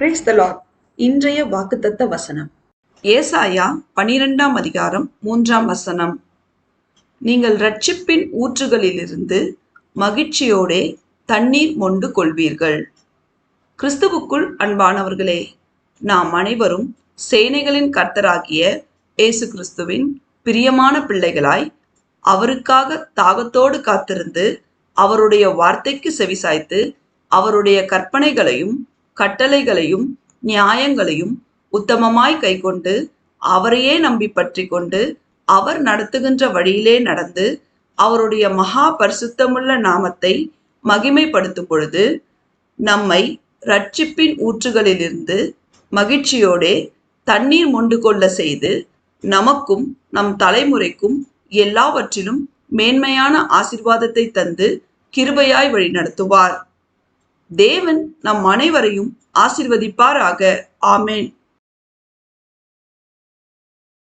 Praise the Lord. இன்றைய வாக்குத்தத்த வசனம் ஏசாயா 12ஆம் அதிகாரம் 3ஆம் வசனம். நீங்கள் இரட்சிப்பின் ஊற்றுகளிலிருந்து மகிழ்ச்சியோடே தண்ணீர் மொண்டு கொள்வீர்கள். கிறிஸ்துவுக்குள் அன்பானவர்களே, நாம் அனைவரும் சேனைகளின் கர்த்தராகிய இயேசு கிறிஸ்துவின் பிரியமான பிள்ளைகளாய் அவருக்காக தாகத்தோடு காத்திருந்து அவருடைய வார்த்தைக்கு செவிசாய்த்து அவருடைய கற்பனைகளையும் கட்டளைகளையும் நியாயங்களையும் உத்தமமாய் கைக்கொண்டு அவரையே நம்பி பற்றி கொண்டு அவர் நடத்துகின்ற வழியிலே நடந்து அவருடைய மகா பரிசுத்தமுள்ள நாமத்தை மகிமைப்படுத்தும் பொழுது நம்மை இரட்சிப்பின் ஊற்றுகளிலிருந்து மகிழ்ச்சியோடே தண்ணீர் மொண்டு கொள்ள செய்து நமக்கும் நம் தலைமுறைக்கும் எல்லாவற்றிலும் மேன்மையான ஆசீர்வாதத்தை தந்து கிருபையாய் வழி நடத்துவார். தேவன் நம் அனைவரையும் ஆசீர்வதிப்பாராக. ஆமென்.